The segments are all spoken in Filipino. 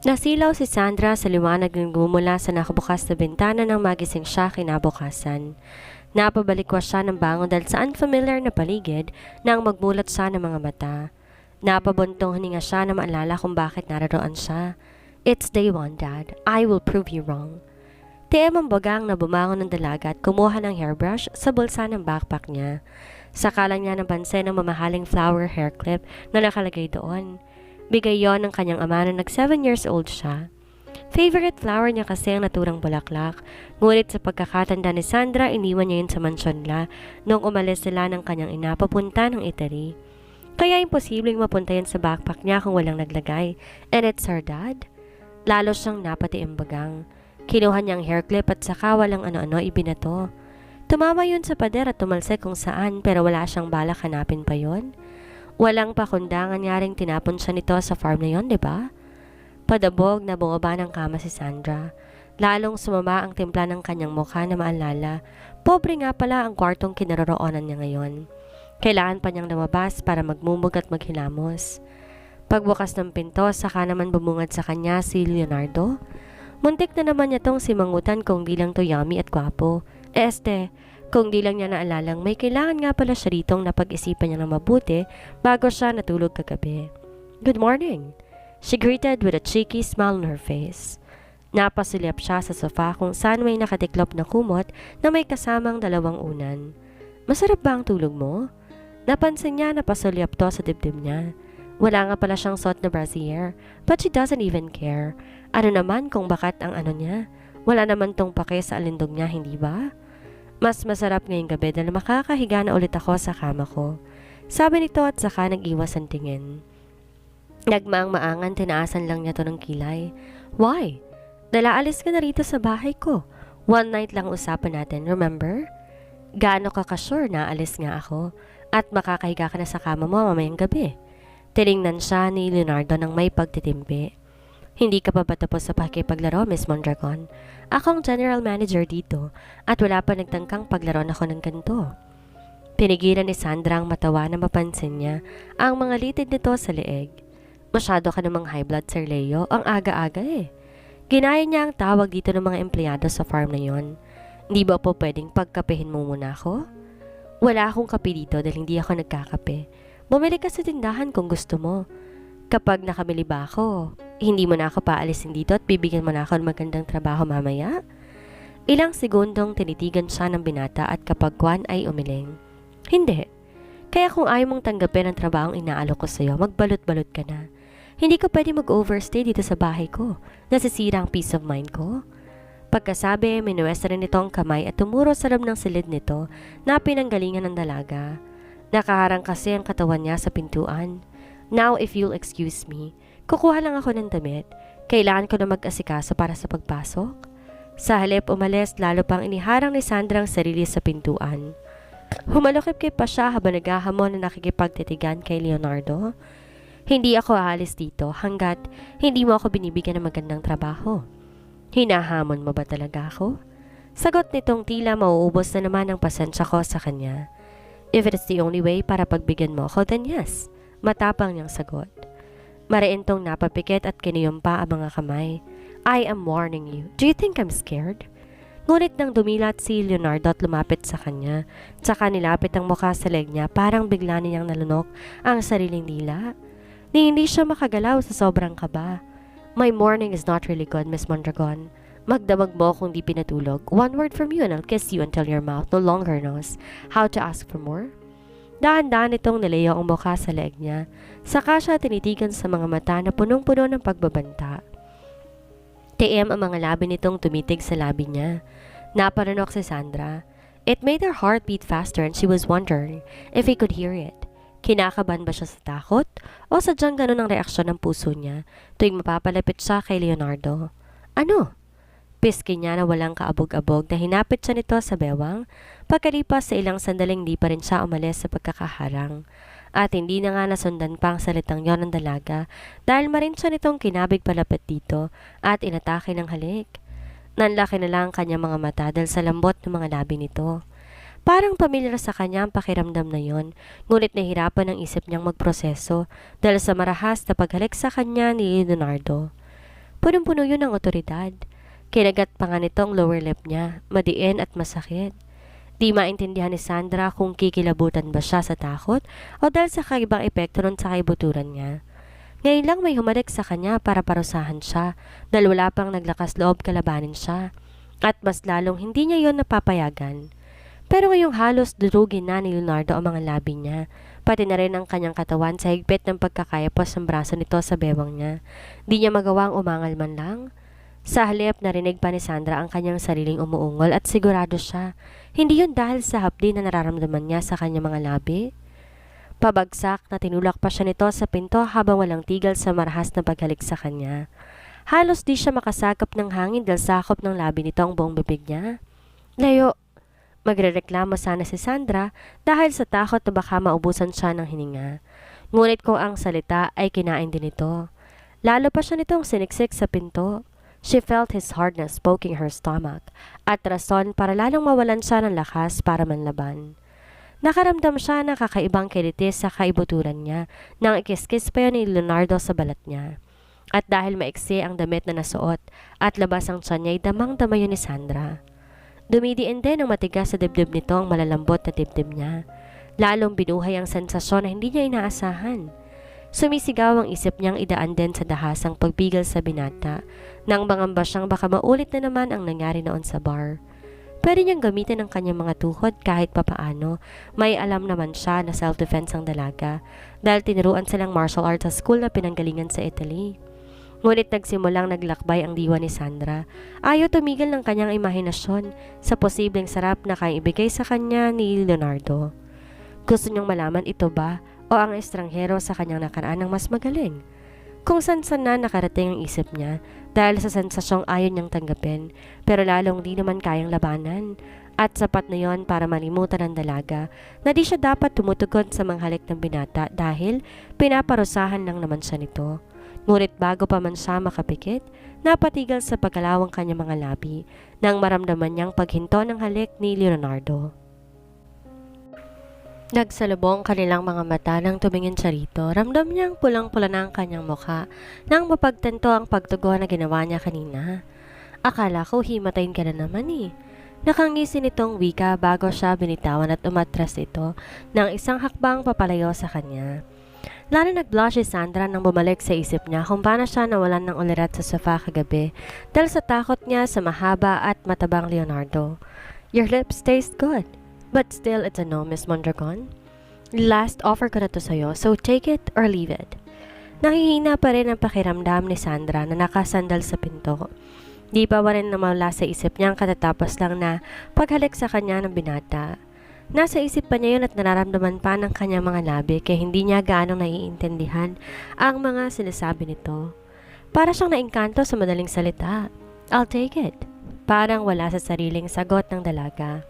Nasilaw si Sandra sa liwanag ng gumula sa nakabukas na bintana nang magising siya kinabukasan. Napabalikwas siya ng bangon dahil sa unfamiliar na paligid nang magmulat siya ng mga mata. Napabuntong hininga siya na maalala kung bakit naroon siya. It's day one, Dad. I will prove you wrong. TM ang bagang na bumangon ng dalaga at kumuha ng hairbrush sa bulsa ng backpack niya. Saka lang niya napansin ang mamahaling flower hair clip na nakalagay doon. Bigay yon ng kanyang ama nung 7 years old siya. Favorite flower niya kasi ang naturang bulaklak, ngunit sa pagkakatanda ni Sandra, iniwan niya yun sa mansyon nila nung umalis sila ng kanyang ina papunta ng Italy. Kaya imposibleng mapunta yan sa backpack niya kung walang naglagay, and it's her dad. Lalo siyang napatiimbagang. Kinuha niyang hair clip at saka walang ano-ano ibinato. Tumama yun sa pader at tumalsik kung saan pero wala siyang balak hanapin pa yon. Walang pakundangan nga ring tinapon siya nito sa farm na yon, di ba? Padabog na bumaba ng kama si Sandra. Lalong sumama ang timpla ng kanyang mukha na maalala. Pobre nga pala ang kwartong kinaroroonan niya ngayon. Kailangan pa niyang lumabas para magmumug at maghilamos. Pagbukas ng pinto, saka naman bumungad sa kanya si Leonardo. Muntik na naman niya tong simangutan kung di lang to yummy at gwapo. Kung di lang niya naalalang may kailangan nga pala siya ritong napag-isipan niya ng mabuti bago siya natulog kagabi. Good morning! She greeted with a cheeky smile on her face. Napasulyap siya sa sofa kung saan may nakatiklop na kumot na may kasamang 2 unan. Masarap ba ang tulog mo? Napansin niya na pasulyap to sa dibdib niya. Wala nga pala siyang suot na brassiere, but she doesn't even care. Ano naman kung bakat ang ano niya? Wala naman tong pake sa alindog niya, hindi ba? Mas masarap ngayong gabi dahil makakahiga na ulit ako sa kama ko. Sabi nito at saka nag-iwas ang tingin. Nagmaang-maangan, tinaasan lang niya to ng kilay. Why? Dahil aalis ka na rito sa bahay ko. One night lang usapan natin, remember? Gaano ka ka-sure na aalis nga ako at makakahiga ka na sa kama mo mamayang gabi? Tiningnan siya ni Leonardo ng may pagtitimpi. Hindi ka pa ba tapos sa pakipaglaro, Miss Mondragon? Ako ang general manager dito at wala pa nagtangkang paglaro ako ng ganito. Pinigilan ni Sandra ang matawa na mapansin niya ang mga litid nito sa leeg. Masyado ka namang high blood, Sir Leo. Ang aga-aga eh. Ginaya niya ang tawag dito ng mga empleyado sa farm na yon. Hindi ba po pwedeng pagkapehin mo muna ako? Wala akong kape dito dahil hindi ako nagkakape. Bumili ka sa tindahan kung gusto mo. Kapag nakamili ba ako, hindi mo na ako paalisin dito at bibigyan mo na ako ng magandang trabaho mamaya? Ilang segundong tinitigan siya ng binata at kapag kwan ay umiling. Hindi. Kaya kung ayaw mong tanggapin ang trabahong inaalok ko sa'yo, magbalot-balot ka na. Hindi ka pwede mag-overstay dito sa bahay ko. Nasisira ang peace of mind ko. Pagkasabi, minuwesta rin nito ang kamay at tumuro sa loob ng silid nito na pinanggalingan ng dalaga. Nakaharang kasi ang katawan niya sa pintuan. Now, if you'll excuse me, kukuha lang ako ng damit. Kailangan ko na mag-asikaso para sa pagpasok. Sa halip umalis, lalo pang iniharang ni Sandra ang sarili sa pintuan. Humalukip-kip pa siya habang naghahamon na nakikipagtitigan kay Leonardo. Hindi ako aalis dito hanggat hindi mo ako binibigyan ng magandang trabaho. Hinahamon mo ba talaga ako? Sagot nitong tila mauubos na naman ang pasensya ko sa kanya. If it is the only way para pagbigyan mo ako, then yes. Matapang niyang sagot. Mariintong napapikit at kiniyumpa ang mga kamay. I am warning you. Do you think I'm scared? Ngunit nang dumilat si Leonardo at lumapit sa kanya, tsaka nilapit ang mukha sa leg niya, parang bigla niyang nalunok ang sariling dila. Ni hindi siya makagalaw sa sobrang kaba. My morning is not really good, Miss Mondragon. Magdamag mo kung di pinatulog. One word from you and I'll kiss you until your mouth no longer knows how to ask for more. Daan-daan itong nilayo ang mukha sa leeg niya. Saka siya tinitigan sa mga mata na punong-puno ng pagbabanta. TM ang mga labi nitong tumitig sa labi niya. Naparanok si Sandra. It made her heart beat faster and she was wondering if he could hear it. Kinakabahan ba siya sa takot? O sadyang ganun ang reaksyon ng puso niya tuwing mapapalapit siya kay Leonardo? Ano? Piski niya na walang kaabog-abog na hinapit siya nito sa bewang. Pagkalipas sa ilang sandaling di pa rin siya umalis sa pagkakaharang. At hindi na nga nasundan pa ang salitang yon ng dalaga dahil marin siya nitong kinabig palapit dito at inatake ng halik. Nanlaki na lang ang kanyang mga mata dahil sa lambot ng mga labi nito. Parang pamilyar sa kanya ang pakiramdam na yon, ngunit nahirapan ang isip niyang magproseso dahil sa marahas na paghalik sa kanya ni Leonardo. Punong-puno yun ng otoridad. Kinagat pa nga nito ang lower lip niya, madiin at masakit. Di maintindihan ni Sandra kung kikilabutan ba siya sa takot o dahil sa kaibang epekto nun sa kaibuturan niya. Ngayon lang may humalik sa kanya para parusahan siya dahil wala pang naglakas loob kalabanin siya. At mas lalong hindi niya yon napapayagan. Pero ngayong halos durugin na ni Leonardo ang mga labi niya, pati na rin ang kanyang katawan sa higpit ng pagkakayapos ng braso nito sa bewang niya. Di niya magawang umangal man lang. Sa halip narinig pa ni Sandra ang kanyang sariling umuungol at sigurado siya, hindi yun dahil sa hapdi na nararamdaman niya sa kanyang mga labi. Pabagsak na tinulak pa siya nito sa pinto habang walang tigil sa marahas na paghalik sa kanya. Halos di siya makasakop ng hangin dahil sakop ng labi nito ang buong bibig niya. Layo! Magrereklamo sana si Sandra dahil sa takot na baka maubusan siya ng hininga. Ngunit kung ang salita ay kinain din ito. Lalo pa siya nitong siniksik sa pinto. She felt his hardness poking her stomach at rason para lalong mawalan siya ng lakas para manlaban. Nakaramdam siya ng kakaibang kilitis sa kaibuturan niya nang ikiskis pa yun ni Leonardo sa balat niya. At dahil maiksi ang damit na nasuot at labas ang tiyan niya ay damang-dama yun ni Sandra. Dumidiin din ang matigas sa dibdib nito ang malalambot na dibdib niya. Lalong binuhay ang sensasyon na hindi niya inaasahan. Sumisigaw ang isip niyang idaan din sa dahasang pagpigil sa binata nang mangamba siyang baka maulit na naman ang nangyari noon sa bar. Pwede niyang gamitin ang kanyang mga tuhod kahit papaano. May alam naman siya na self-defense ang dalaga dahil tinuruan silang martial arts sa school na pinanggalingan sa Italy. Ngunit nagsimulang naglakbay ang diwa ni Sandra. Ayaw tumigil ng kanyang imahinasyon sa posibleng sarap na kayang ibigay sa kanya ni Leonardo. Gusto niyang malaman ito ba o ang estranghero sa kanyang nakaraan ang mas magaling? Kung saan-saan na nakarating ang isip niya dahil sa sensasyong ayaw niyang tanggapin pero lalong di naman kayang labanan. At sapat na yon para malimutan ng dalaga na di siya dapat tumutugon sa manghalik ng binata dahil pinaparusahan lang naman siya nito. Ngunit bago pa man siya makapikit, napatigil sa pagkalawang kanyang mga labi nang maramdaman niyang paghinto ng halik ni Leonardo. Nagsalubong kanilang mga mata nang tumingin siya rito. Ramdam niyang pulang-pula na ang kanyang mukha nang mapagtanto ang pagtugo na ginawa niya kanina. Akala ko himatayin ka na naman eh. Nakangisi nitong wika bago siya binitawan at umatras ito ng isang hakbang papalayo sa kanya. Lalo nag-blush si Sandra nang bumalik sa isip niya kung paano siya nawalan ng ulirat sa sofa kagabi dahil sa takot niya sa mahaba at matabang Leonardo. Your lips taste good, but still it's a no, Miss Mondragon. Last offer ko na to sa'yo, so take it or leave it. Nangihina pa rin ang pakiramdam ni Sandra na nakasandal sa pinto. Di pa rin namawala sa isip niya ang katatapos lang na paghalik sa kanya ng binata. Nasa isip pa niya yun at nararamdaman pa ng kanyang mga labi kaya hindi niya gaano naiintindihan ang mga sinasabi nito. Para siyang naingkanto sa madaling salita. I'll take it. Parang wala sa sariling sagot ng dalaga.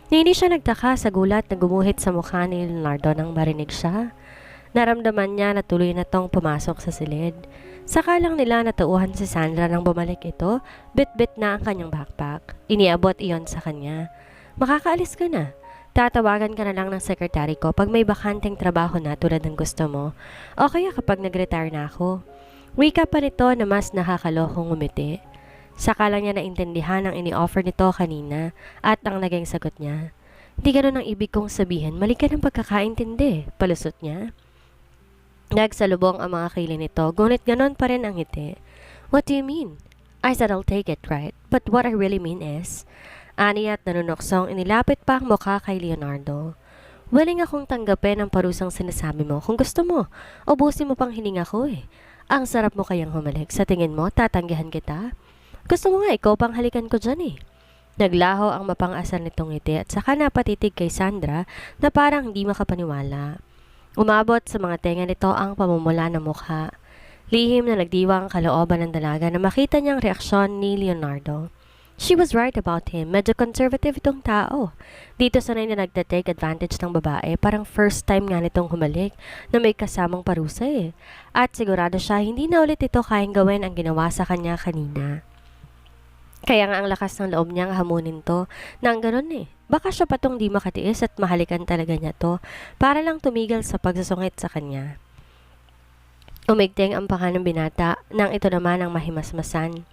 Hindi siya nagtaka sa gulat na gumuhit sa mukha ni Leonardo nang marinig siya. Naramdaman niya na tuloy na tong pumasok sa silid. Saka lang nila natauhan si Sandra nang bumalik ito, bit-bit na ang kanyang backpack. Iniabot iyon sa kanya. Makakaalis ka na. Tatawagan ka na lang ng sekretary ko pag may bakanteng trabaho na tulad ng gusto mo. O kaya kapag nag-retire na ako. Wika pa nito na mas nakakalokong umiti. Saka lang niya naintindihan ang ini-offer nito kanina at ang naging sagot niya. Di ganun ang ibig kong sabihin, mali ka ng pagkakaintindi, palusot niya. Nagsalubong ang mga kilay nito, ngunit ganon pa rin ang ngiti. What do you mean? I said I'll take it, right? But what I really mean is... Ani at nanunoksong inilapit pa ang mukha kay Leonardo. Willing akong tanggapin ang parusang sinasabi mo kung gusto mo. Ubusin mo pang hininga ko eh. Ang sarap mo kayang humalik. Sa tingin mo, tatanggihan kita? Gusto mo nga ikaw pang halikan ko dyan eh. Naglaho ang mapang-asal nitong ngiti at saka napatitig kay Sandra na parang hindi makapaniwala. Umabot sa mga tenga nito ang pamumula ng mukha. Lihim na nagdiwa ang kalooban ng dalaga na makita niyang reaksyon ni Leonardo. She was right about him. Medyo conservative itong tao. Dito sanay na nagtatake advantage ng babae. Parang first time nga nitong humalik na may kasamang parusa eh. At sigurado siya hindi na ulit ito kayang gawin ang ginawa sa kanya kanina. Kaya nga ang lakas ng loob niyang hamunin to nang ganun eh. Baka siya patong di makatiis at mahalikan talaga niya to para lang tumigil sa pagsusungit sa kanya. Umigting ang panga ng binata nang ito naman ang mahimasmasan.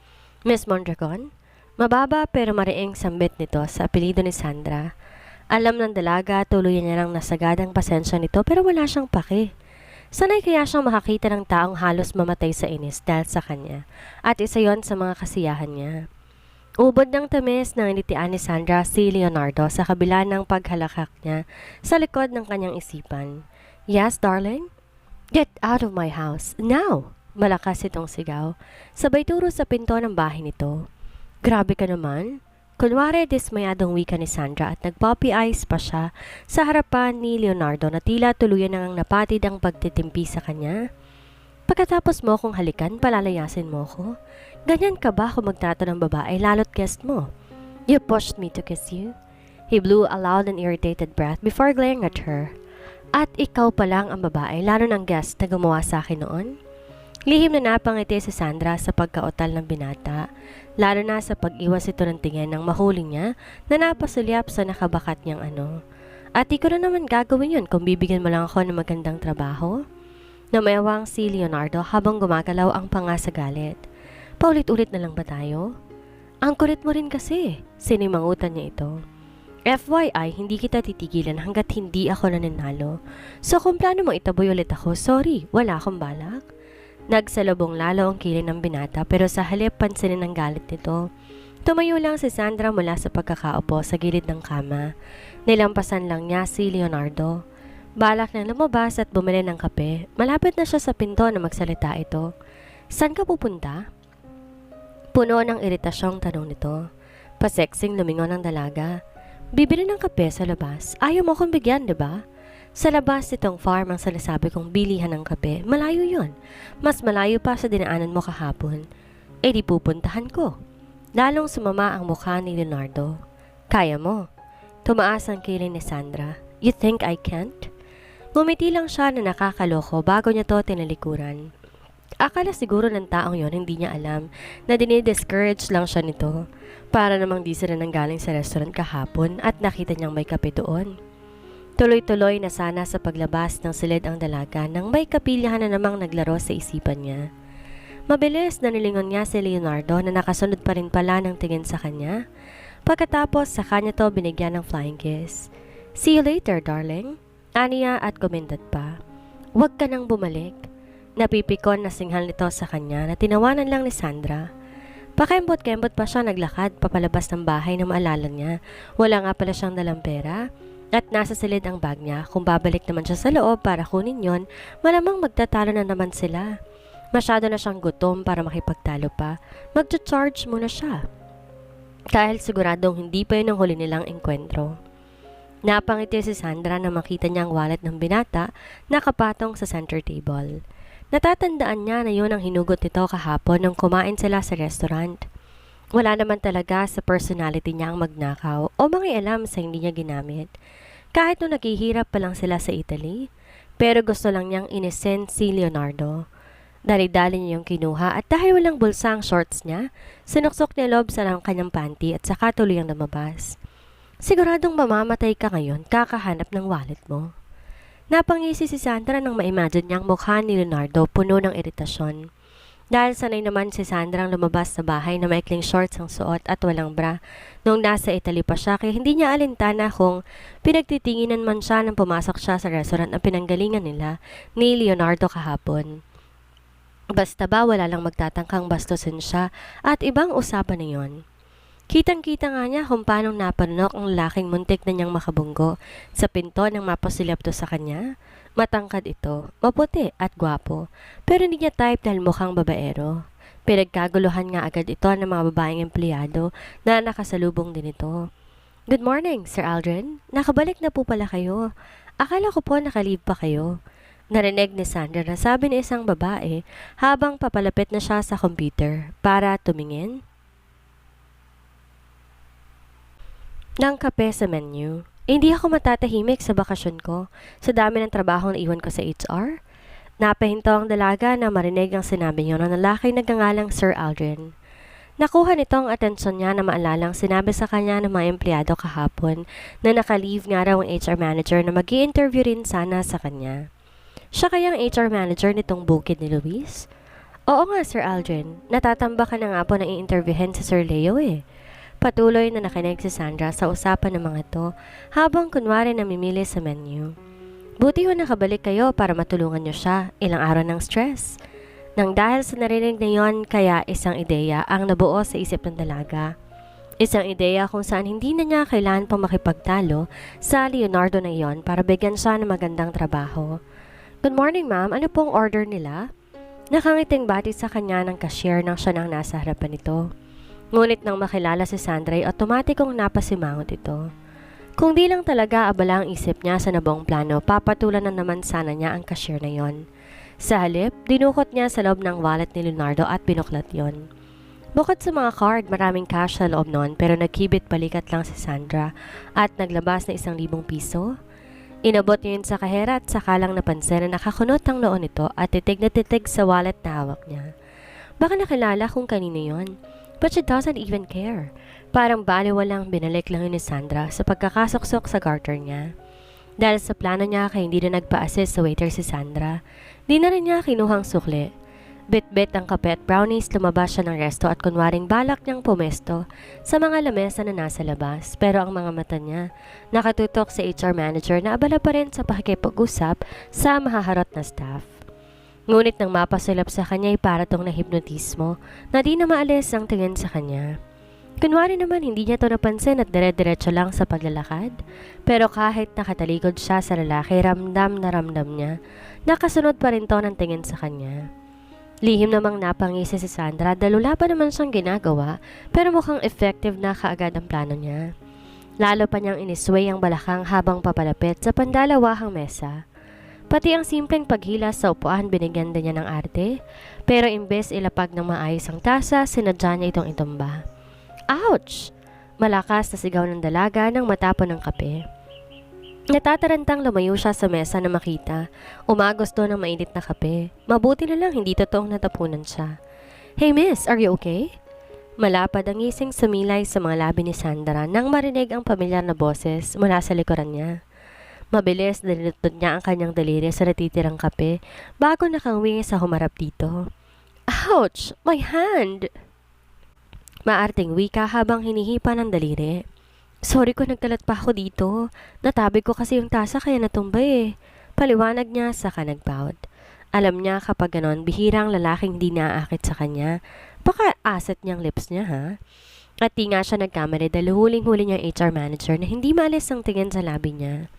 Miss Mondragon? Mababa pero mariing sambit nito sa apelido ni Sandra. Alam ng dalaga, tuluyan niya lang nasagadang pasensya nito pero wala siyang pake. Sanay kaya siyang makakita ng taong halos mamatay sa inis dahil sa kanya at isa yon sa mga kasiyahan niya. Ubod ng tamis nang initian ni Sandra si Leonardo sa kabila ng paghalakak niya sa likod ng kanyang isipan. Yes, darling? Get out of my house, now! Malakas itong sigaw. Sabay turo sa pinto ng bahay nito. Grabe ka naman. Kunwari dismayadong wika ni Sandra at nagpoppy eyes pa siya sa harapan ni Leonardo na tila tuluyan nang napatid ang pagtitimpi sa kanya. Pagkatapos mo kung halikan, palalayasin mo ko. Ganyan ka ba kung magtrato ng babae lalo't guest mo? You pushed me to kiss you. He blew a loud and irritated breath before glaring at her. At ikaw pa lang ang babae, lalo ng guest na gumawa sa akin noon? Lihim na napangiti si Sandra sa pagkaotal ng binata, lalo na sa pag-iwas ito ng tingin ng mahuli niya na napasulyap sa nakabakat niyang ano. At di ko na naman gagawin yun kung bibigyan mo lang ako ng magandang trabaho. Namayawang si Leonardo habang gumagalaw ang panga sa galit. Paulit-ulit na lang ba tayo? Ang kulit mo rin kasi, sinimangutan niya ito. FYI, hindi kita titigilan hanggat hindi ako nananalo. So kung plano mo itaboy ulit ako, sorry, wala akong balak. Nagsalubong lalo ang kiling ng binata pero sa halip pansinin ang galit nito. Tumayo lang si Sandra mula sa pagkakaupo sa gilid ng kama. Nilampasan lang niya si Leonardo. Balak na lumabas at bumili ng kape. Malapit na siya sa pinto na magsalita ito. Saan ka pupunta? Puno ng iritasyong tanong nito. Paseksing lumingon ang dalaga. Bibili ng kape sa labas. Ayaw mo akong bigyan, diba? Sa labas nitong farm ang sinasabi kong bilihan ng kape. Malayo yon. Mas malayo pa sa dinaanan mo kahapon. Eh di pupuntahan ko. Lalong sumama ang mukha ni Leonardo. Kaya mo. Tumaas ang kilin ni Sandra. You think I can't? Ngumiti lang siya na nakakaloko bago niya to tinalikuran. Akala siguro ng taong yon hindi niya alam na dinidiscourage lang siya nito. Para namang di sila nanggaling sa restaurant kahapon at nakita niyang may kape doon. Tuloy-tuloy na sana sa paglabas ng silid ang dalaga nang may kapilyahan na namang naglaro sa isipan niya. Mabilis na nilingon niya si Leonardo na nakasunod pa rin pala ng tingin sa kanya. Pagkatapos sa kanya to binigyan ng flying kiss. See you later, darling. Aniya at kumindad pa. Huwag ka nang bumalik. Napipikon na singhal nito sa kanya na tinawanan lang ni Sandra. Pakembot-kembot pa siya naglakad papalabas ng bahay na maalala niya. Wala nga pala siyang dalang pera at nasa silid ang bag niya. Kung babalik naman siya sa loob para kunin yon, malamang magtatalo na naman sila. Masyado na siyang gutom para makipagtalo pa. Magcha-charge muna siya. Dahil siguradong hindi pa yun ang huli nilang engkwentro. Napangiti si Sandra na makita niya ang wallet ng binata na kapatong sa center table. Natatandaan niya na yun ang hinugot nito kahapon nung kumain sila sa restaurant. Wala naman talaga sa personality niya ang magnakaw o mangialam sa hindi niya ginamit. Kahit nung naghihirap pa lang sila sa Italy, pero gusto lang niyang inisin si Leonardo. Dali-dali niya yung kinuha at dahil walang bulsa ang shorts niya, sinuksok niya loob sa kanyang panty at saka tuloy ang lumabas. Siguradong mamamatay ka ngayon kakahanap ng wallet mo. Napangisi si Sandra nang ma-imagine niyang mukha ni Leonardo puno ng iritasyon. Dahil sanay naman si Sandra ang lumabas sa bahay na maikling shorts ang suot at walang bra. Nung nasa Italy pa siya kaya hindi niya alintana kung pinagtitinginan man siya nang pumasok siya sa restaurant na pinanggalingan nila ni Leonardo kahapon. Basta ba wala lang magtatangkang bastusin siya at ibang usapan na yon. Kitang-kita nga niya kung paano napanok ang laking muntik na niyang makabunggo sa pinto nang mapasilap to sa kanya. Matangkad ito, maputi at gwapo, pero hindi niya type dahil mukhang babaero. Pinagkaguluhan nga agad ito ng mga babaeng empleyado na nakasalubong din ito. Good morning, Sir Aldrin. Nakabalik na po pala kayo. Akala ko po nakalive pa kayo. Narinig ni Sandra na sabi ni isang babae habang papalapit na siya sa computer para tumingin ng kape sa menu. Hindi ako matatahimik sa bakasyon ko sa dami ng trabaho na iwan ko sa HR. Napahinto ang dalaga na marinig ang sinabi niyo ng lalaki na nagngangalang Sir Aldrin. Nakuha nito ang atensyon niya na maalalang sinabi sa kanya ng mga empleyado kahapon na naka-leave nga raw ang HR manager na mag-i-interview rin sana sa kanya. Siya kayang HR manager nitong bukid ni Luis? Oo nga, Sir Aldrin. Natatamba ka na nga po na i-interviewin si Sir Leo eh. Patuloy na nakinig si Sandra sa usapan ng mga to habang kunwari namimili sa menu. Buti ho nakabalik kayo para matulungan niyo siya, ilang araw ng stress. Nang dahil sa narinig na yon, kaya isang ideya ang nabuo sa isip ng dalaga. Isang ideya kung saan hindi na niya kailangan pang makipagtalo sa Leonardo na iyon para bigyan siya ng magandang trabaho. Good morning ma'am, ano pong order nila? Nakangiting bati sa kanya ng cashier nang siya nang nasa harapan nito. Ngunit nang makilala si Sandra ay otomatikong napasimangot ito. Kung di lang talaga abala ang isip niya sa nabuong plano, papatulan na naman sana niya ang cashier na yon. Sa halip, dinukot niya sa loob ng wallet ni Leonardo at binuklat yon. Bukod sa mga card, maraming cash sa loob noon pero nagkibit balikat lang si Sandra at naglabas na 1,000 piso. Inabot niya yun sa kahera at saka lang napansin na nakakunot ang noo nito at titig na titig sa wallet na hawak niya. Baka nakilala kung kanino yon, but she doesn't even care. Parang baliwalang binalik lang yun ni Sandra sa pagkakasuksok sa garter niya. Dahil sa plano niya kaya hindi na nagpa-assist sa waiter si Sandra, di na rin niya kinuhang sukli. Bit-bit ang kape at brownies, lumabas siya ng resto at kunwaring balak niyang pumesto sa mga lamesa na nasa labas. Pero ang mga mata niya nakatutok sa HR manager na abala pa rin sa pakikipag-usap sa mahaharot na staff. Ngunit nang mapasulap sa kanya ay para tong nahipnotismo na di na maalis ang tingin sa kanya. Kunwari naman hindi niya to napansin at dire-diretso lang sa paglalakad. Pero kahit nakatalikod siya sa lalaki, ramdam na ramdam niya. Nakasunod pa rin to ng tingin sa kanya. Lihim namang napangisi si Sandra dahil wala pa naman siyang ginagawa pero mukhang effective na kaagad ang plano niya. Lalo pa niyang inisway ang balakang habang papalapit sa pandalawahang mesa. Pati ang simpleng paghilas sa upuan binigyan din niya ng arte pero imbes ilapag ng maayos ang tasa, sinadya niya itong itumba. Ouch! Malakas na sigaw ng dalaga nang matapon ng kape. Natatarantang lumayo siya sa mesa na makita. Umagos to ng mainit na kape. Mabuti na lang hindi totoong natapunan siya. Hey miss, are you okay? Malapad ang ngising sumilay sa mga labi ni Sandra nang marinig ang pamilyar na boses mula sa likuran niya. Mabilis nilutod niya ang kanyang daliri sa natitirang kape bago nakangwingi sa humarap dito. Ouch! My hand! Maarting wika habang hinihipa ng daliri. Sorry ko nagkalat pa ako dito. Natabi ko kasi yung tasa kaya natumba eh. Paliwanag niya saka nagpout. Alam niya kapag ganon, bihirang lalaking di naaakit sa kanya. Baka asset niyang lips niya ha? At di nga siya nagkamali dahil huling-huli niyang HR manager na hindi maalis ang tingin sa labi niya.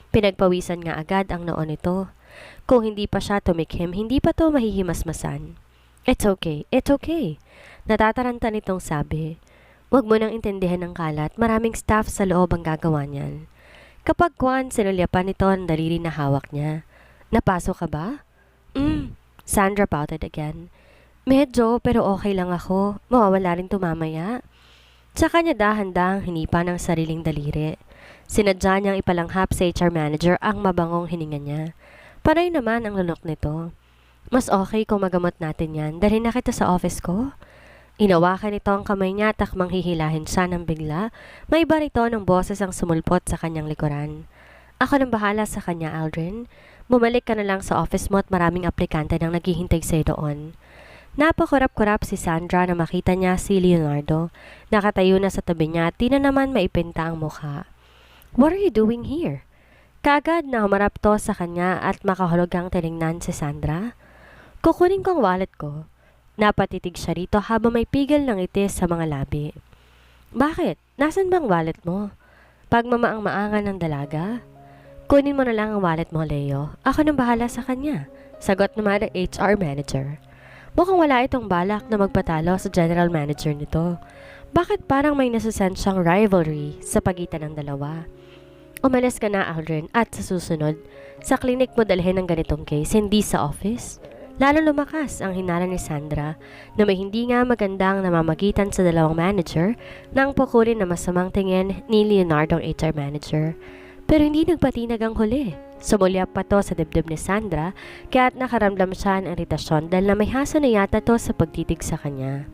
Pinagpawisan nga agad ang noon nito. Kung hindi pa siya tumikhim, hindi pa to mahihimasmasan. It's okay, it's okay. Natataranta nitong sabi. Huwag mo nang intindihan ng kalat, maraming staff sa loob ang gagawa niyan. Kapag kuwan, sinulyapan nito ang daliri na hawak niya. Napasok ka ba? Sandra pouted again. Medyo, pero okay lang ako. Mawawala rin to mamaya. Tsaka niya dahan-dahang hinipa ng sariling daliri. Sinadya niyang ipalanghap sa HR manager ang mabangong hininga niya. Panay naman ang lunok nito. Mas okay kung magamot natin yan. Dalhin na kita sa office ko. Inawakan nito ang kamay niya at akmang hihilahin siya ng bigla. May barito ng boses ang sumulpot sa kanyang likuran. Ako nang bahala sa kanya, Aldrin. Bumalik ka na lang sa office mo at maraming aplikante nang naghihintay sa'yo doon. Napakurap-kurap si Sandra na makita niya si Leonardo. Nakatayo na sa tabi niya at di na naman maipinta ang mukha. What are you doing here? Kaagad na humarap to sa kanya at makahulugang tinignan si Sandra. Kukunin ko ang wallet ko. Napatitig siya rito habang may pigil ng itis sa mga labi. Bakit? Nasaan bang wallet mo? Pagmamaang-maangan ng dalaga? Kunin mo na lang ang wallet mo, Leo. Ako nang bahala sa kanya. Sagot naman ang HR manager. Mukhang wala itong balak na magpatalo sa general manager nito. Bakit parang may nasusense siyang rivalry sa pagitan ng dalawa? Umalis ka na, Aldrin, at sa susunod, sa klinik mo dalhin ng ganitong case, hindi sa office. Lalo lumakas ang hinala ni Sandra na may hindi nga magandang namamagitan sa dalawang manager nang pukulin na masamang tingin ni Leonardo ang HR manager. Pero hindi nagpatinag ang huli. Sumulyap pa to sa dibdib ni Sandra kaya't nakaramdam siya ng iritasyon dahil na may hasa na yata to sa pagtitig sa kanya.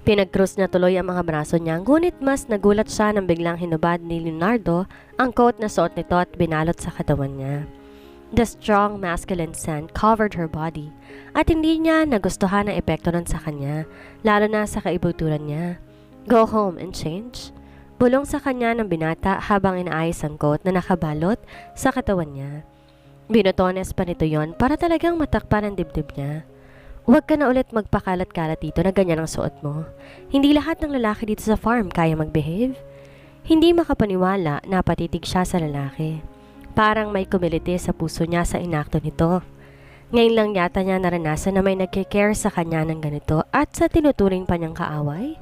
Pinag-cross na tuloy ang mga braso niya ngunit mas nagulat siya nang biglang hinubad ni Leonardo ang coat na suot nito at binalot sa katawan niya. The strong masculine scent covered her body at hindi niya nagustuhan ang epekto nun sa kanya, lalo na sa kaibuturan niya. Go home and change? Bulong sa kanya ng binata habang inaayos ang coat na nakabalot sa katawan niya. Binutones pa nito yon para talagang matakpan ang dibdib niya. Huwag ka na ulit magpakalat-kalat dito na ganyan ang suot mo. Hindi lahat ng lalaki dito sa farm kaya mag-behave. Hindi makapaniwala na patitig siya sa lalaki. Parang may kumiliti sa puso niya sa inakto nito. Ngayon lang yata niya naranasan na may nagkikare sa kanya ng ganito at sa tinuturing pa niyang kaaway.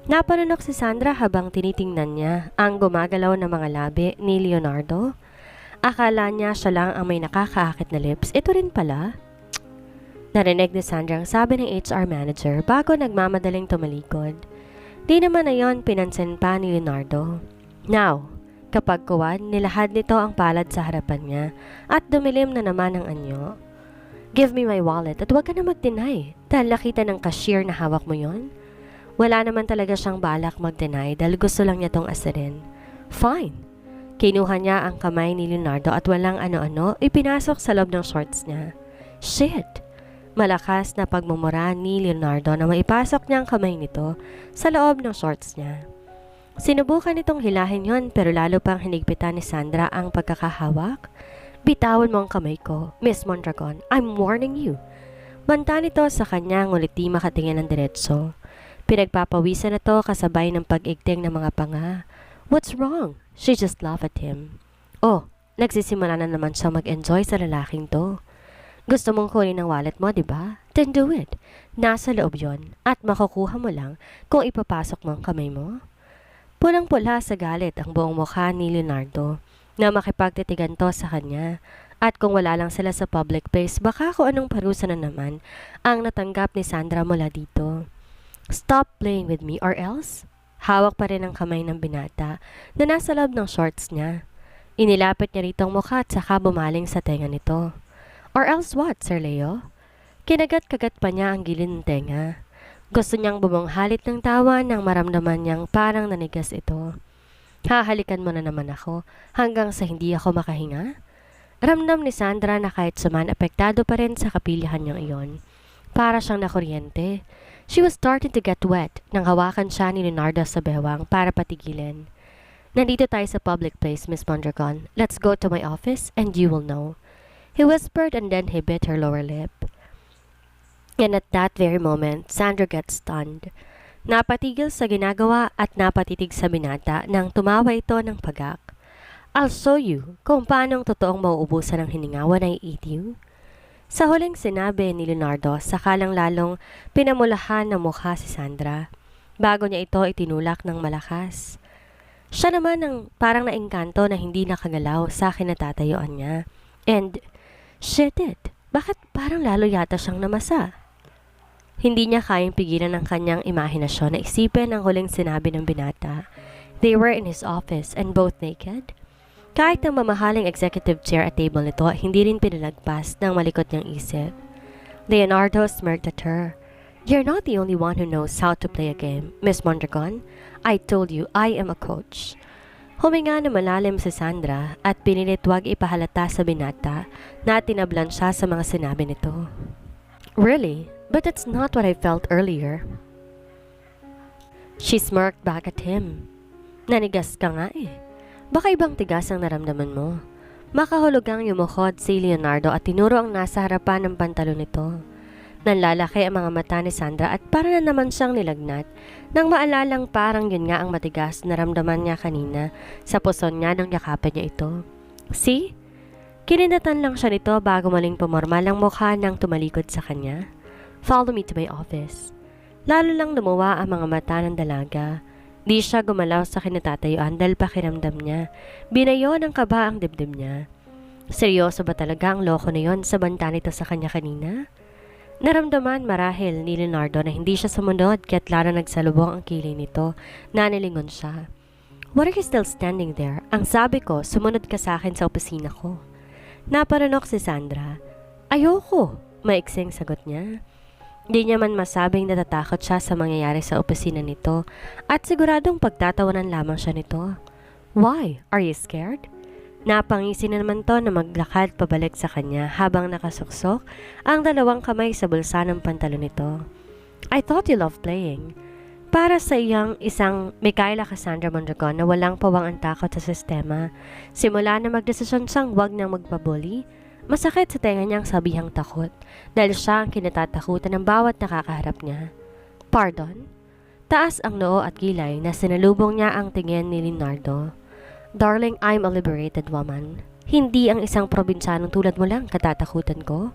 Napanunok si Sandra habang tinitingnan niya ang gumagalaw na mga labi ni Leonardo. Akala niya siya lang ang may nakakaakit na lips. Ito rin pala. Narinig ni Sandra ang sabi ng HR manager bago nagmamadaling tumalikod. Di naman na yon pinansin pa ni Leonardo. Now, kapag kuwan, nilahad nito ang palad sa harapan niya at dumilim na naman ang anyo. Give me my wallet at huwag ka na mag-deny dahil nakita ng cashier na hawak mo yon. Wala naman talaga siyang balak mag-deny dahil gusto lang niya tong asirin. Fine. Kinuha niya ang kamay ni Leonardo at walang ano-ano ipinasok sa loob ng shorts niya. Shit! Malakas na pagmumura ni Leonardo na maipasok niya ang kamay nito sa loob ng shorts niya. Sinubukan nitong hilahin yon pero lalo pang hinigpitan ni Sandra ang pagkakahawak. Bitawan mo ang kamay ko, Miss Mondragon. I'm warning you. Banta nito sa kanya ngulit di makatingin ng diretso. Pinagpapawisan na to kasabay ng pag-igting ng mga panga. What's wrong? She just laughed at him. Oh, nagsisimula na naman siya mag-enjoy sa lalaking to. Gusto mong kunin ang wallet mo, di ba? Then do it. Nasa loob yon at makukuha mo lang kung ipapasok mo ang kamay mo. Pulang-pula sa galit ang buong mukha ni Leonardo na makipagtitigan to sa kanya at kung wala lang sila sa public place baka kung anong parusa na naman ang natanggap ni Sandra mula dito. Stop playing with me or else? Hawak pa rin ang kamay ng binata na nasa loob ng shorts niya. Inilapit niya rito ang mukha at saka bumaling sa tenga nito. Or else what, Sir Leo? Kinagat-kagat pa niya ang gilid ng tenga. Gusto niyang bumanghalit ng tawa nang maramdaman niyang parang nanigas ito. Hahalikan mo na naman ako hanggang sa hindi ako makahinga? Ramdam ni Sandra na kahit suman apektado pa rin sa kapilihan niyang iyon. Para siyang nakuryente. She was starting to get wet nang hawakan siya ni Leonardo sa bewang para patigilin. Nandito tayo sa public place, Miss Mondragon. Let's go to my office and you will know. He whispered and then he bit her lower lip. And at that very moment, Sandra got stunned. Napatigil sa ginagawa at napatitig sa binata nang tumawa ito ng pagak. I'll show you kung paanong totoong mauubusan ng hininga when I eat you. Sa huling sinabi ni Leonardo, sakalang lalong pinamulahan ng mukha si Sandra. Bago niya ito itinulak ng malakas. Siya naman ang parang naengkanto na hindi nakagalaw sa kinatatayuan niya. And, shit it, bakit parang lalo yata siyang namasa? Hindi niya kayang pigilan ang kanyang imahinasyon na isipin ang huling sinabi ng binata. They were in his office and both naked. Kahit ang mamahaling executive chair at table nito, hindi rin pinalagpas ng malikot niyang isip. Leonardo smirked at her. You're not the only one who knows how to play a game, Miss Mondragon. I told you, I am a coach. Huminga na malalim si Sandra at pinilit wag ipahalata sa binata na tinablan siya sa mga sinabi nito. Really? But that's not what I felt earlier. She smirked back at him. Nanigas ka nga eh. Baka ibang tigas ang naramdaman mo. Makahulugang yumukhod si Leonardo at tinuro ang nasa harapan ng pantalon nito. Nanlalaki ang mga mata ni Sandra at para na naman siyang nilagnat nang maalalang parang yun nga ang matigas na ramdaman niya kanina sa puson niya nang yakapin niya ito. See? Kinindatan lang siya nito bago maling pumormal ang mukha nang tumalikod sa kanya. Follow me to my office. Lalo lang lumuwa ang mga mata ng dalaga. Di siya gumalaw sa kinatatayuan dahil pakiramdam niya. Binayo ng kaba ang dibdib niya. Seryoso ba talaga ang loko na yon sa banta nito sa kanya kanina? Naramdaman marahil ni Leonardo na hindi siya sumunod kaya't lalo nagsalubong ang kilay nito na nilingon siya. What are you still standing there? Ang sabi ko, sumunod ka sa akin sa opisina ko. Naparanok si Sandra. Ayoko, maiksing sagot niya. Di niya man masabing natatakot siya sa mangyayari sa opisina nito at siguradong pagtatawanan lamang siya nito. Why? Are you scared? Napangisi na naman to na maglakad pabalik sa kanya habang nakasuksok ang dalawang kamay sa bulsa ng pantalon nito. I thought you loved playing. Para sa iyang isang Micaela Cassandra Mondragon na walang pawang ang takot sa sistema, simula na magdesisyon siyang wag nang magpabully, masakit sa tenga niyang sabihang takot dahil siya ang kinatatakutan ng bawat nakakaharap niya. Pardon? Taas ang noo at kilay na sinalubong niya ang tingin ni Leonardo. Darling, I'm a liberated woman. Hindi ang isang probinsyanong tulad mo lang katatakutan ko.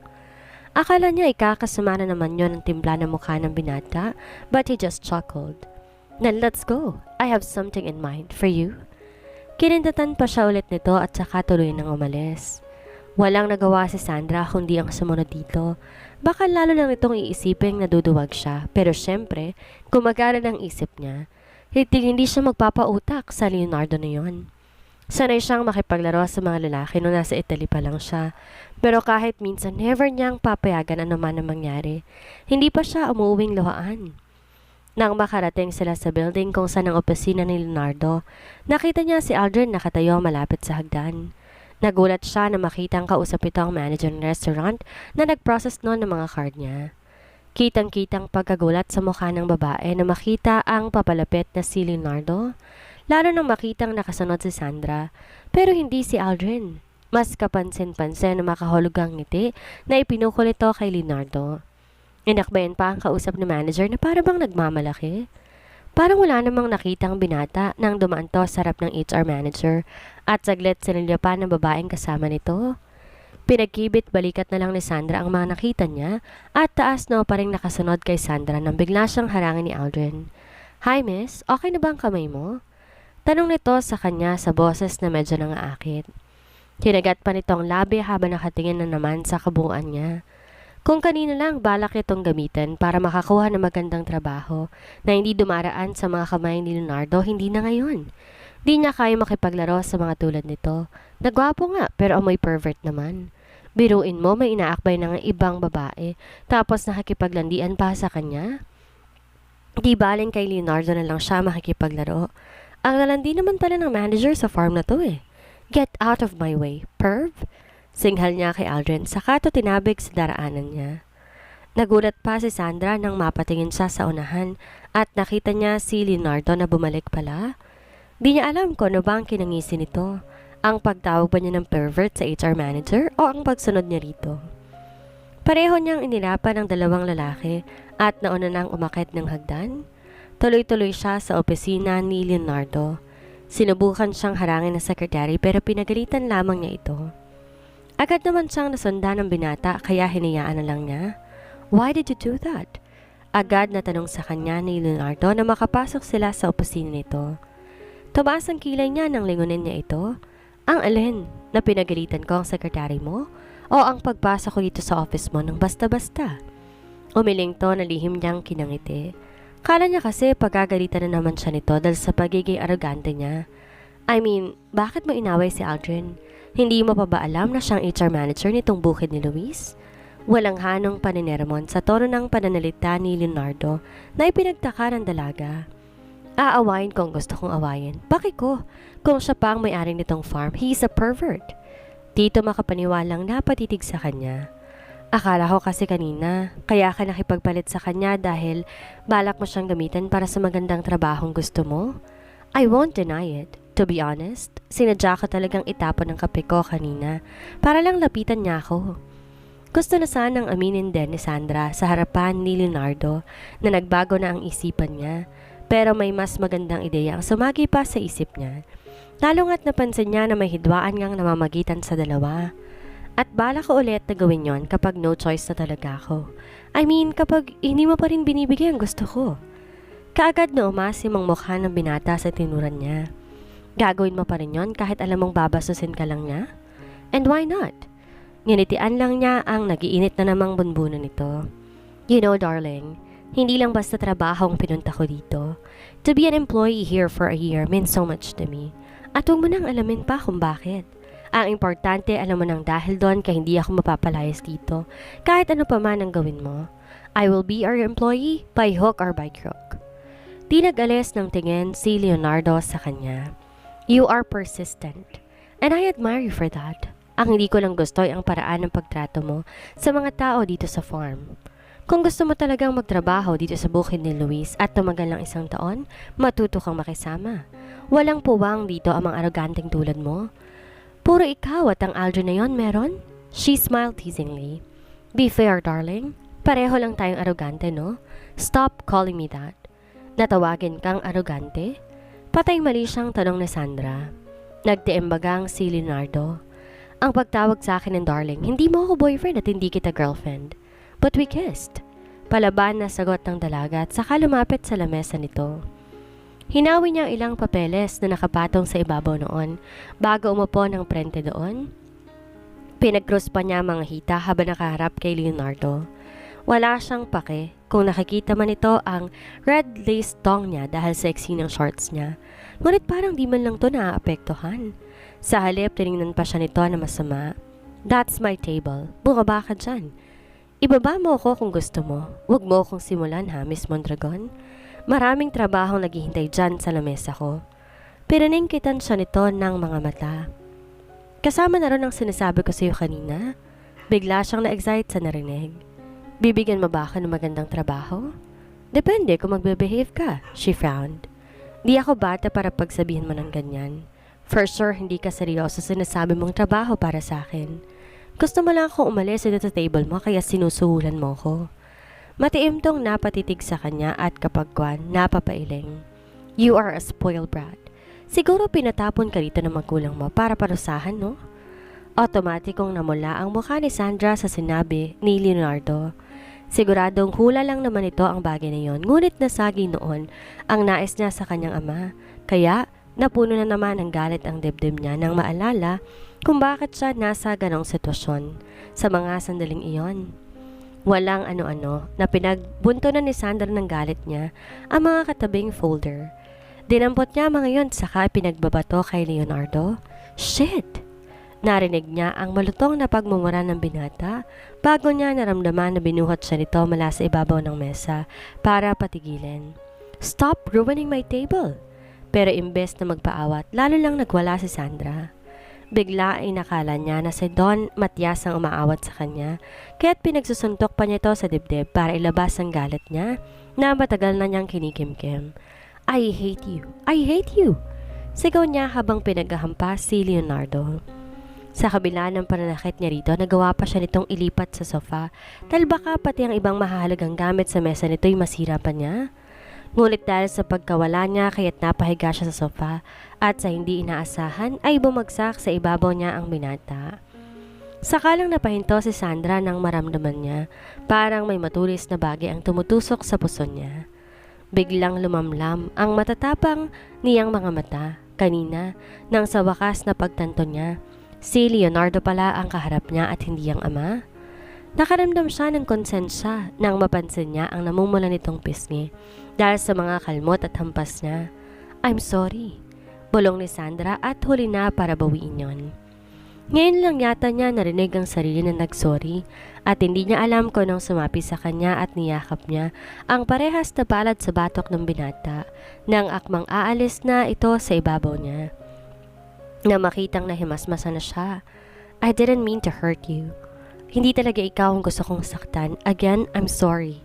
Akala niya ikakasama na naman yon ang timpla ng mukha ng binata, but he just chuckled. Then let's go. I have something in mind for you. Kinindatan pa siya ulit nito at saka tuloy nang umalis. Walang nagawa si Sandra kundi ang sumunod dito. Baka lalo lang itong iisiping naduduwag siya, pero syempre, gumagana ng isip niya. Hindi siya magpapautak sa Leonardo na yon. Sanay siyang makipaglaro sa mga lalaki nung nasa Italy pa lang siya. Pero kahit minsan never niyang papayagan ano man ang mangyari, hindi pa siya umuwing luhaan. Nang makarating sila sa building kung saan ang opisina ni Leonardo, nakita niya si Aldrin nakatayo malapit sa hagdan. Nagulat siya na makitang kausap ito ang manager ng restaurant na nag-process noon ng mga card niya. Kitang-kitang pagkagulat sa mukha ng babae na makita ang papalapit na si Leonardo. Lalo nang makitang nakasunod si Sandra, pero hindi si Aldrin. Mas kapansin-pansin na makahulugang ngiti na ipinukol ito kay Leonardo. Inakbayan pa ang kausap ng manager na para bang nagmamalaki. Parang wala namang nakitang binata nang dumaan to sa harap ng HR manager at saglit sinilya pa ng babaeng kasama nito. Pinagkibit balikat na lang ni Sandra ang mga nakita niya at taas na pa rin nakasunod kay Sandra nang bigla siyang harangin ni Aldrin. Hi miss, okay na ba ang kamay mo? Tanong nito sa kanya sa boses na medyo nangaakit. Kinagat pa nitong labi habang nakatingin na naman sa kabuuan niya. Kung kanina lang balak itong gamitin para makakuha ng magandang trabaho na hindi dumaraan sa mga kamay ni Leonardo, hindi na ngayon. Di niya kaya makipaglaro sa mga tulad nito. Nagwapo nga pero amoy pervert naman. Biruin mo may inaakbay ng ibang babae tapos nakikipaglandian pa sa kanya? Di baling kay Leonardo na lang siya makikipaglaro. Ang lalandi naman pala ng manager sa farm na to eh. Get out of my way, perv. Singhal niya kay Aldrin saka to tinabig sa daraanan niya. Nagulat pa si Sandra nang mapatingin siya sa unahan at nakita niya si Leonardo na bumalik pala. Di niya alam kung ano ba ang kinangisi nito. Ang pagtawag ba niya ng pervert sa HR manager o ang pagsunod niya rito? Pareho niyang inilapan ng dalawang lalaki at nauna nang umakit ng hagdan. Tuloy-tuloy siya sa opisina ni Leonardo. Sinubukan siyang harangin ng sekretary pero pinagalitan lamang niya ito. Agad naman siyang nasundan ng binata kaya hinayaan na lang niya. Why did you do that? Agad na tanong sa kanya ni Leonardo na makapasok sila sa opisina nito. Tumaas ang kilay niya nang lingunin niya ito. Ang alin, na pinagalitan ko ang sekretary mo? O ang pagpasok ko dito sa office mo ng basta-basta? Umiling to na lihim niyang kinangiti. Kala niya kasi pagagalitan na naman siya nito dahil sa pagiging arrogante niya. I mean, bakit mo inaway si Aldrin? Hindi mo pa ba alam na siyang HR manager nitong bukid ni Luis? Walang hanong paninermon sa tono ng pananalita ni Leonardo na ipinagtaka ng dalaga. Aawayin kung gusto kong awayin. Bakit ko? Kung siya pa ang may-ari nitong farm, he's a pervert. Dito makapaniwalang napatitig sa kanya. Akala ko kasi kanina, kaya ka nakipagpalit sa kanya dahil balak mo siyang gamitin para sa magandang trabahong gusto mo? I won't deny it. To be honest, sinadya ko talagang itapon ng kape ko kanina para lang lapitan niya ako. Gusto na sanang aminin din ni Sandra sa harapan ni Leonardo na nagbago na ang isipan niya, pero may mas magandang ideya ang sumagi pa sa isip niya. Lalo nga't napansin niya na may hidwaan ngang namamagitan sa dalawa. At bala ko ulit na gawin yon kapag no choice na talaga ako. I mean, kapag hindi mo pa rin binibigay ang gusto ko. Kaagad na umasim ang mukha ng binata sa tinuran niya. Gagawin mo pa rin yon kahit alam mong babasusin ka lang niya? And why not? Nginitian lang niya ang nagiinit na namang bunbunan nito. You know, darling, hindi lang basta trabaho ang pinunta ko dito. To be an employee here for a year means so much to me. At huwag mo nang alamin pa kung bakit. Ang importante, alam mo nang dahil doon kaya hindi ako mapapalayas dito. Kahit ano pa man ang gawin mo. I will be our employee by hook or by crook. Di nag-alis ng tingin si Leonardo sa kanya. You are persistent. And I admire you for that. Ang hindi ko lang gusto ay ang paraan ng pagtrato mo sa mga tao dito sa farm. Kung gusto mo talagang magtrabaho dito sa bukid ni Luis at tumagal ng 1 taon, matuto kang makisama. Walang puwang dito ang mga aroganteng tulad mo. Puro ikaw at ang Aldrin na yon meron? She smiled teasingly. Be fair, darling. Pareho lang tayong arogante, no? Stop calling me that. Natawagin kang arogante? Patay mali siyang tanong ni Sandra. Nagtiimbagang si Leonardo. Ang pagtawag sa akin ng darling, hindi mo ako boyfriend at hindi kita girlfriend. But we kissed. Palaban na sagot ng dalaga at saka lumapit sa lamesa nito. Hinawi niya ang ilang papeles na nakapatong sa ibabaw noon bago umupo ng prente doon. Pinag-cross pa niya mga hita habang nakaharap kay Leonardo. Wala siyang pake kung nakikita man ito ang red lace thong niya dahil sexy ng shorts niya. Ngunit parang di man lang to naaapektuhan. Sa halip, tinignan pa siya nito na masama. That's my table. Bumaba ka dyan. Ibaba mo ako kung gusto mo. Huwag mo akong simulan ha, Miss Mondragon. Maraming trabahong naghihintay dyan sa lamesa ko. Pinaningkitan siya nito ng mga mata. Kasama na rin ang sinasabi ko sa iyo kanina. Bigla siyang na-excite sa narinig. Bibigyan mo ba ako ng magandang trabaho? Depende kung magbe-behave ka, she frowned. Di ako bata para pagsabihin mo ng ganyan. For sure, hindi ka seryoso sa sinasabi mong trabaho para sa akin. Gusto mo lang akong umalis dito sa table mo kaya sinusuhulan mo ko. Matiim tong napatitig sa kanya at kapagkuan, napapailing. You are a spoiled brat. Siguro pinatapon ka rito ng magulang mo para parusahan, no? Otomatikong namula ang mukha ni Sandra sa sinabi ni Leonardo. Siguradong hula lang naman ito ang bagay na yon, ngunit nasagi noon ang nais niya sa kanyang ama. Kaya napuno na naman ng galit ang dibdib niya nang maalala kung bakit siya nasa ganong sitwasyon sa mga sandaling iyon. Walang ano-ano na pinagbunto na ni Sandra ng galit niya ang mga katabing folder. Dinampot niya mga yon saka pinagbabato kay Leonardo. Shit! Narinig niya ang malutong na pagmumura ng binata bago niya naramdaman na binuhat siya nito mula sa ibabaw ng mesa para patigilin. Stop ruining my table! Pero imbes na magpaawat, lalo lang nagwala si Sandra. Bigla ay nakala niya na si Don Matias ang umaawat sa kanya, kaya't pinagsusuntok pa niya ito sa dibdib para ilabas ang galit niya na matagal na niyang kinikimkim. I hate you! I hate you! Sigaw niya habang pinaghahampas si Leonardo. Sa kabila ng pananakit niya rito, nagawa pa siya nitong ilipat sa sofa dahil baka pati ang ibang mahalagang gamit sa mesa nito'y masira pa niya. Ngunit dahil sa pagkawala niya kaya't napahiga siya sa sofa at sa hindi inaasahan ay bumagsak sa ibabaw niya ang binata. Sakalang napahinto si Sandra nang maramdaman niya parang may matulis na bagay ang tumutusok sa puso niya. Biglang lumamlam ang matatapang niyang mga mata kanina nang sa wakas na pagtanto niya. Si Leonardo pala ang kaharap niya at hindi ang ama. Nakaramdam siya ng konsensya nang mapansin niya ang namumula nitong pisngi dahil sa mga kalmot at hampas niya. I'm sorry, bulong ni Sandra at huli na para bawiin yon. Ngayon lang yata niya narinig ang sarili na nagsorry at hindi niya alam kung anong sumapi sa kanya at niyakap niya ang parehas na palad sa batok ng binata nang akmang aalis na ito sa ibabaw niya. Na makitang nahimasmasa na siya. I didn't mean to hurt you. Hindi talaga ikaw ang gusto kong saktan. Again, I'm sorry.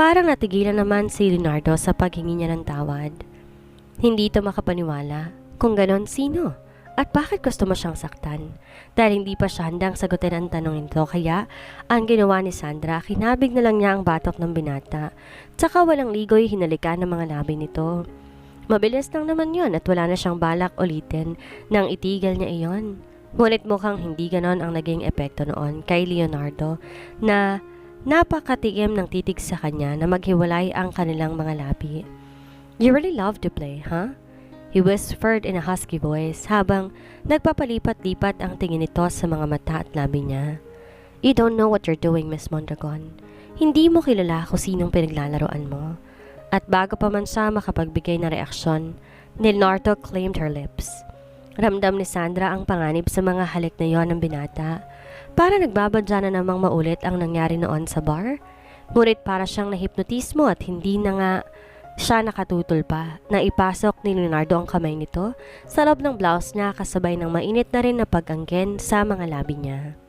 Parang natigilan naman si Leonardo sa paghingi niya ng tawad. Hindi ito makapaniwala. Kung ganon, sino? At bakit gusto mo siyang saktan? Dahil hindi pa siya handang sagutin ang tanong nito, kaya ang ginawa ni Sandra, kinabig na lang niya ang batok ng binata. Tsaka walang ligoy hinalikan ng mga labi nito. Mabilis lang naman yon at wala na siyang balak ulitin nang itigil niya iyon. Ngunit mukhang hindi ganon ang naging epekto noon kay Leonardo na napakatikim ng titig sa kanya na maghiwalay ang kanilang mga labi. You really love to play, huh? He whispered in a husky voice habang nagpapalipat-lipat ang tingin nito sa mga mata at labi niya. You don't know what you're doing, Miss Mondragon. Hindi mo kilala kung sinong pinaglalaroan mo. At bago pa man siya makapagbigay ng reaksyon, Leonardo claimed her lips. Ramdam ni Sandra ang panganib sa mga halik na yon ng binata. Para nagbabadya na namang maulit ang nangyari noon sa bar. Ngunit para siyang nahipnotismo at hindi na nga Siya nakatutol pa na ipasok ni Leonardo ang kamay nito sa loob ng blouse niya kasabay ng mainit na rin na pag-angkin sa mga labi niya.